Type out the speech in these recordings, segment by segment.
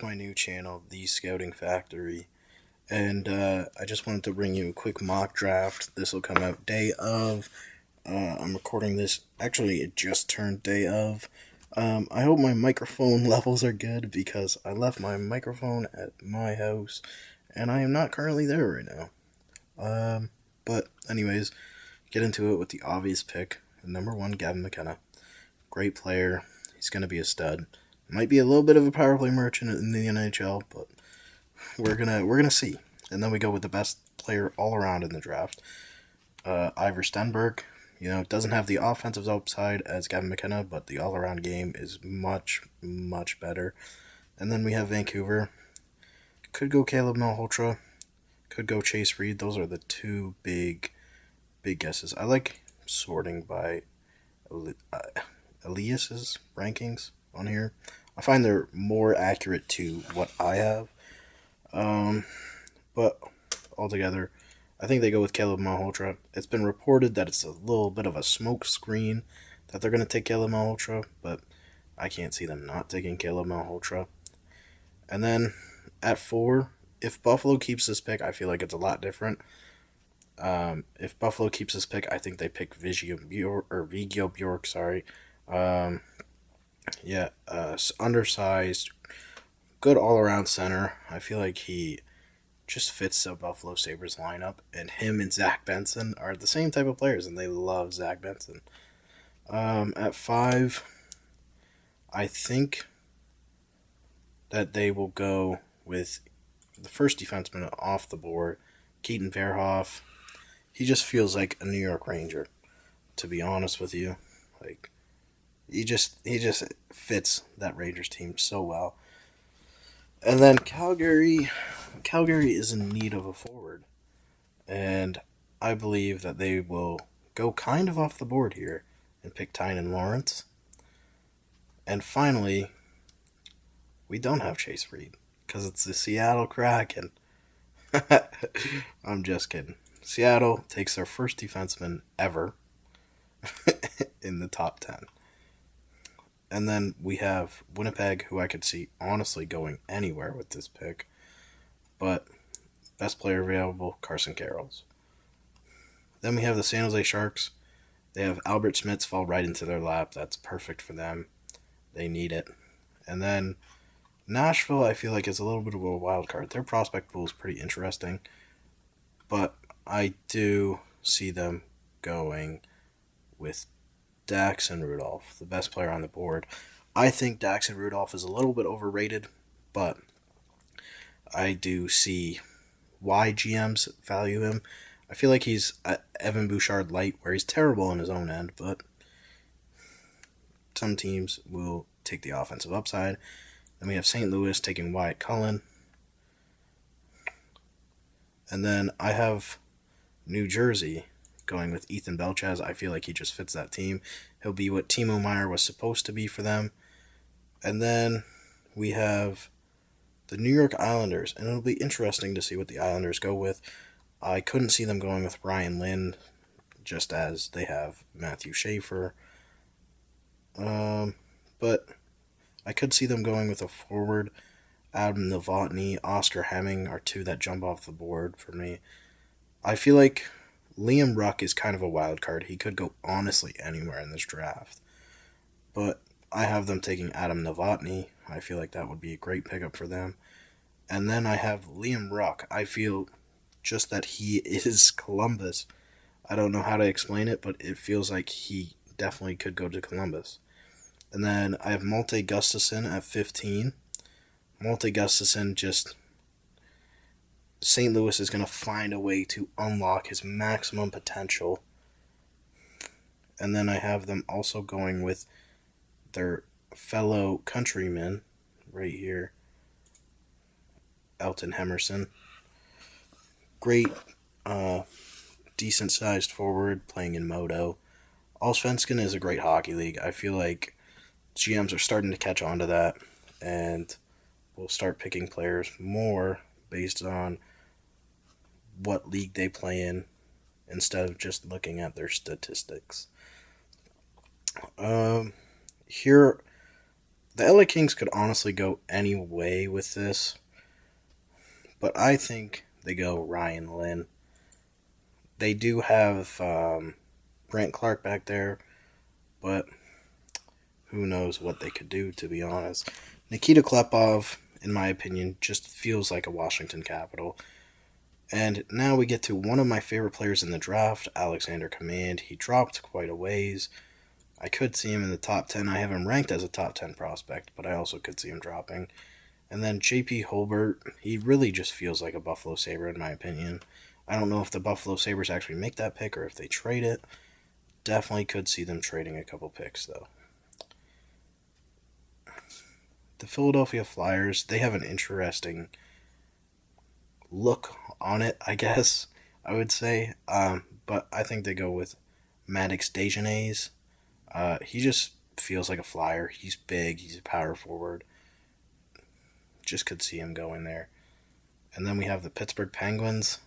my new channel, The Scouting Factory, and I just wanted to bring you a quick mock draft. This will come out day of. I'm recording this. Actually, it just turned day of. I hope my microphone levels are good because I left my microphone at my house, and I am not currently there right now. But anyways, get into it with the obvious pick. Number one, Gavin Mckenna. Great player. He's going to be a stud. Might be a little bit of a power play merchant in the NHL, but we're gonna see. And then we go with the best player all around in the draft, Ivar Stenberg. Doesn't have the offensive upside as Gavin McKenna, but the all around game is much better. And then we have Vancouver. Could go Caleb Malhotra. Could go Chase Reid. Those are the two big guesses. I like sorting by Elias's rankings on here. I find they're more accurate to what I have. But altogether, I think they go with Caleb Malhotra. It's been reported that it's a little bit of a smoke screen that they're going to take Caleb Malhotra, but I can't see them not taking Caleb Malhotra. And then at 4, if Buffalo keeps this pick, I feel like it's a lot different. If Buffalo keeps this pick, I think they pick Viggo Bjork. Sorry. Undersized, good all around center. I feel like he just fits the Buffalo Sabres lineup, and him and Zach Benson are the same type of players, and they love Zach Benson. At 5, I think that they will go with the first defenseman off the board, Keaton Verhoff. He just feels like a New York Ranger, to be honest with you. Like he just fits that Rangers team so well. And then Calgary is in need of a forward, and I believe that they will go kind of off the board here and pick Tynan Lawrence. And finally, we don't have Chase Reid because it's the Seattle Kraken. I'm just kidding. Seattle takes their first defenseman ever in the top 10. And then we have Winnipeg, who I could see honestly going anywhere with this pick. But best player available, Carson Carrolls. Then we have the San Jose Sharks. They have Albert Smits fall right into their lap. That's perfect for them. They need it. And then Nashville, I feel like, is a little bit of a wild card. Their prospect pool is pretty interesting. But I do see them going with Dax and Rudolph, the best player on the board. I think Dax and Rudolph is a little bit overrated, but I do see why GMs value him. I feel like he's Evan Bouchard light, where he's terrible in his own end, but some teams will take the offensive upside. Then we have St. Louis taking Wyatt Cullen. And then I have New Jersey going with Ethan Belchez. I feel like he just fits that team. He'll be what Timo Meier was supposed to be for them. And then we have the New York Islanders, and it'll be interesting to see what the Islanders go with. I couldn't see them going with Ryan Lind, just as they have Matthew Schaefer. But I could see them going with a forward. Adam Novotny, Oscar Hemming are two that jump off the board for me. I feel like Liam Ruck is kind of a wild card. He could go honestly anywhere in this draft. But I have them taking Adam Novotny. I feel like that would be a great pickup for them. And then I have Liam Ruck. I feel just that he is Columbus. I don't know how to explain it, but it feels like he definitely could go to Columbus. And then I have Malte Gustafsson at 15. Malte Gustafsson just... St. Louis is going to find a way to unlock his maximum potential. And then I have them also going with their fellow countryman right here, Elton Hemerson. Great, decent-sized forward playing in Modo. Allsvenskan is a great hockey league. I feel like GMs are starting to catch on to that, and we'll start picking players more based on what league they play in instead of just looking at their statistics. Here The LA Kings could honestly go any way with this, but I think they go Ryan Lynn. They do have Brent Clark back there, but who knows what they could do, to be honest. Nikita Klepov, in my opinion, just feels like a Washington Capital. And now we get to one of my favorite players in the draft, Alexander Command. He dropped quite a ways. I could see him in the top 10. I have him ranked as a top 10 prospect, but I also could see him dropping. And then JP Holbert, he really just feels like a Buffalo Sabre, in my opinion. I don't know if the Buffalo Sabres actually make that pick or if they trade it. Definitely could see them trading a couple picks, though. The Philadelphia Flyers, they have an interesting look on it, I guess, I would say. But I think they go with Maddox Dejanay's. He just feels like a Flyer. He's big, he's a power forward. Just could see him going there. And then we have the Pittsburgh Penguins.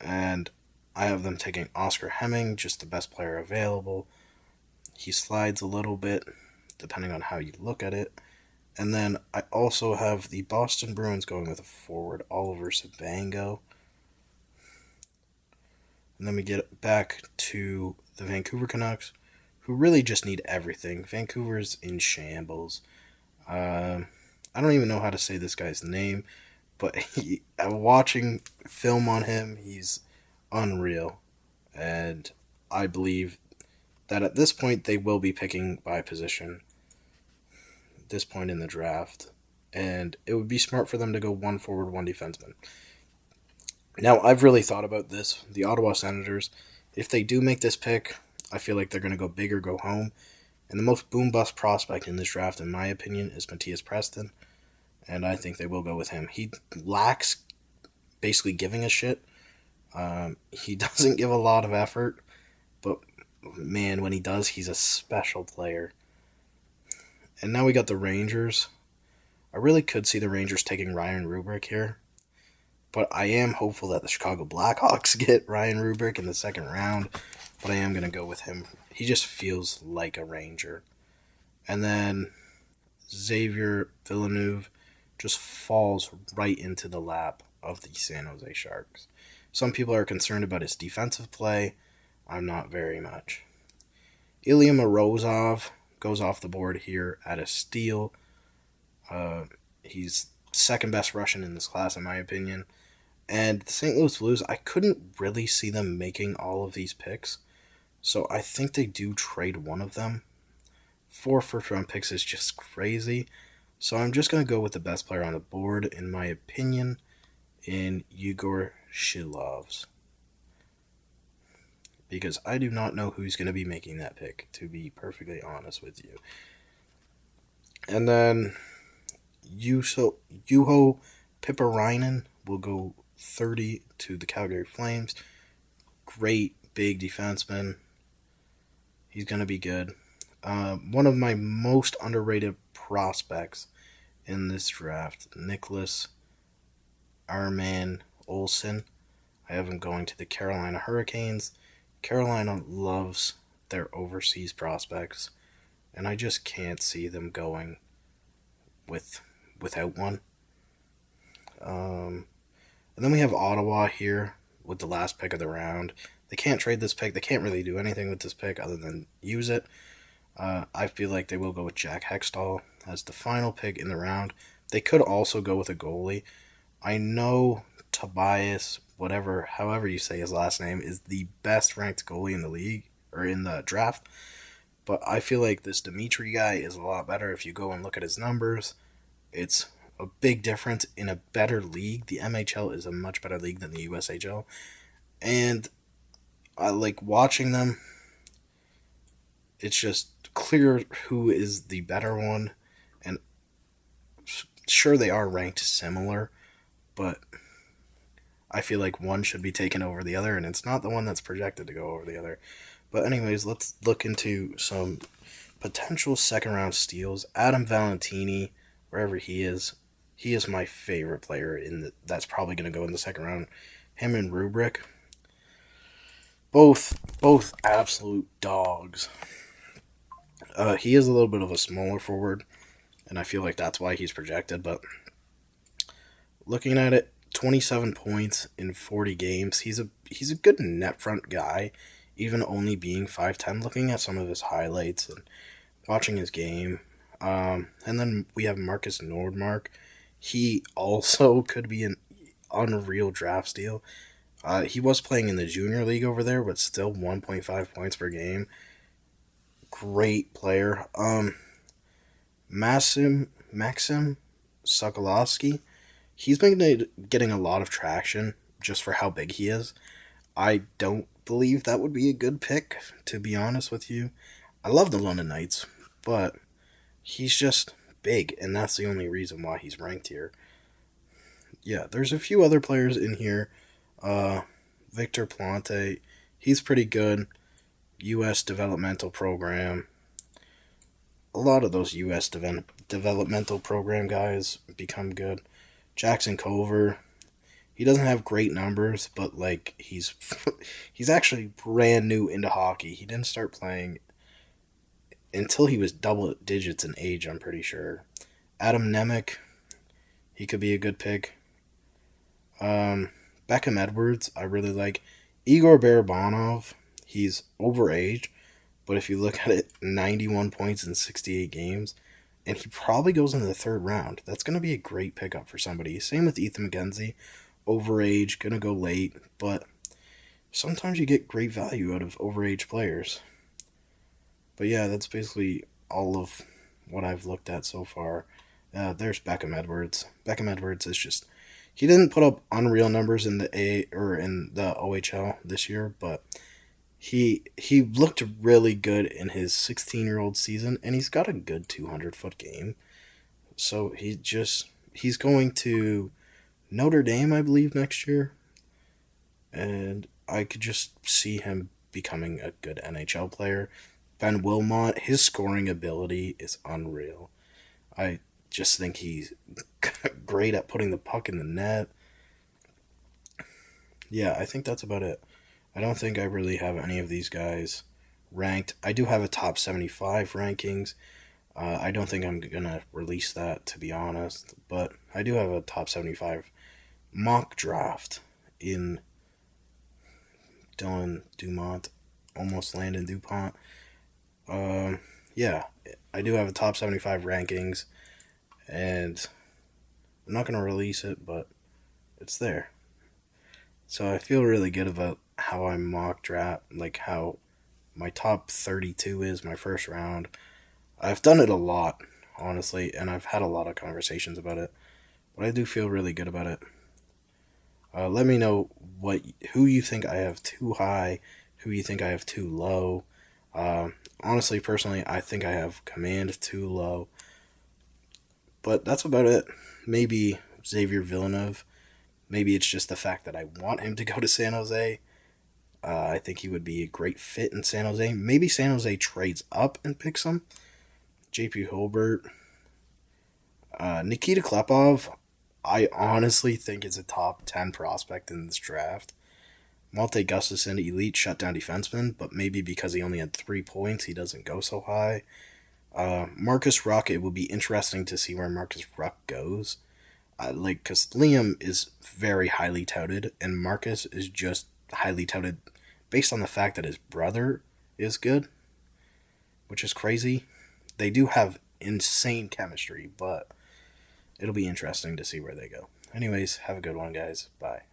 And I have them taking Oscar Hemming, just the best player available. He slides a little bit, depending on how you look at it. And then I also have the Boston Bruins going with a forward, Oliver Sabango. And then we get back to the Vancouver Canucks, who really just need everything. Vancouver's in shambles. I don't even know how to say this guy's name, but watching film on him, he's unreal. And I believe that at this point they will be picking by position at this point in the draft. And it would be smart for them to go one forward, one defenseman. Now, I've really thought about this. The Ottawa Senators, if they do make this pick, I feel like they're going to go big or go home. And the most boom-bust prospect in this draft, in my opinion, is Matthias Preston. And I think they will go with him. He lacks basically giving a shit. He doesn't give a lot of effort. But, man, when he does, he's a special player. And now we got the Rangers. I really could see the Rangers taking Ryan Rubrick here. But I am hopeful that the Chicago Blackhawks get Ryan Rubrick in the second round. But I am going to go with him. He just feels like a Ranger. And then Xavier Villeneuve just falls right into the lap of the San Jose Sharks. Some people are concerned about his defensive play. I'm not very much. Ilya Morozov goes off the board here at a steal. He's second best Russian in this class, in my opinion. And the St. Louis Blues, I couldn't really see them making all of these picks. So I think they do trade one of them. 4 first-round picks is just crazy. So I'm just going to go with the best player on the board, in my opinion, in Yegor Shilovs. Because I do not know who's going to be making that pick, to be perfectly honest with you. And then Juho Piparainen will go 30 to the Calgary Flames. Great big defenseman. He's going to be good. One of my most underrated prospects in this draft, Nicholas Arman Olsen. I have him going to the Carolina Hurricanes. Carolina loves their overseas prospects, and I just can't see them going without one. And then we have Ottawa here with the last pick of the round. They can't trade this pick. They can't really do anything with this pick other than use it. I feel like they will go with Jack Hextall as the final pick in the round. They could also go with a goalie. I know Tobias, however you say his last name, is the best ranked goalie in the league, or in the draft. But I feel like this Dimitri guy is a lot better. If you go and look at his numbers, it's a big difference in a better league. The MHL is a much better league than the USHL. And I like watching them. It's just clear who is the better one. And sure, they are ranked similar, but I feel like one should be taken over the other, and it's not the one that's projected to go over the other. But anyways, let's look into some potential second-round steals. Adam Valentini, wherever he is my favorite player that's probably going to go in the second round. Him and Rubrick, both absolute dogs. He is a little bit of a smaller forward, and I feel like that's why he's projected. But looking at it, 27 points in 40 games. He's a good net front guy, even only being 5'10". Looking at some of his highlights and watching his game, and then we have Marcus Nordmark. He also could be an unreal draft steal. He was playing in the junior league over there, but still 1.5 points per game. Great player. Maxim Sokolowski. He's been getting a lot of traction just for how big he is. I don't believe that would be a good pick, to be honest with you. I love the London Knights, but he's just big, and that's the only reason why he's ranked here. Yeah, there's a few other players in here. Victor Plante, he's pretty good. U.S. developmental program. A lot of those U.S. developmental program guys become good. Jackson Culver, he doesn't have great numbers, but like he's he's actually brand new into hockey. He didn't start playing until he was double digits in age, I'm pretty sure. Adam Nemec, he could be a good pick. Beckham Edwards, I really like. Igor Barabanov, he's overage, but if you look at it, 91 points in 68 games, and he probably goes in the third round. That's going to be a great pickup for somebody. Same with Ethan McKenzie, overage, going to go late, but sometimes you get great value out of overage players. But yeah, that's basically all of what I've looked at so far. There's Beckham Edwards. Beckham Edwards is just, he didn't put up unreal numbers in the in the OHL this year, but he looked really good in his 16-year-old season, and he's got a good 200-foot game. So he's going to Notre Dame, I believe, next year, and I could just see him becoming a good NHL player. Ben Wilmot, his scoring ability is unreal. I just think he's great at putting the puck in the net. Yeah, I think that's about it. I don't think I really have any of these guys ranked. I do have a top 75 rankings. I don't think I'm going to release that, to be honest, but I do have a top 75 mock draft in Dylan Dumont, almost Landon DuPont. Yeah, I do have a top 75 rankings, and I'm not going to release it, but it's there. So I feel really good about how I mock draft, like how my top 32 is my first round. I've done it a lot, honestly, and I've had a lot of conversations about it, but I do feel really good about it. Let me know who you think I have too high, who you think I have too low. Honestly, personally, I think I have Command too low. But that's about it. Maybe Xavier Villeneuve. Maybe it's just the fact that I want him to go to San Jose. I think he would be a great fit in San Jose. Maybe San Jose trades up and picks him. JP Hilbert. Nikita Klepov, I honestly think is a top 10 prospect in this draft. Malte Gustafsson, elite shutdown defenseman, but maybe because he only had 3 points, he doesn't go so high. Marcus Ruck, it would be interesting to see where Marcus Ruck goes. Because Liam is very highly touted, and Marcus is just highly touted based on the fact that his brother is good, which is crazy. They do have insane chemistry, but it'll be interesting to see where they go. Anyways, have a good one, guys. Bye.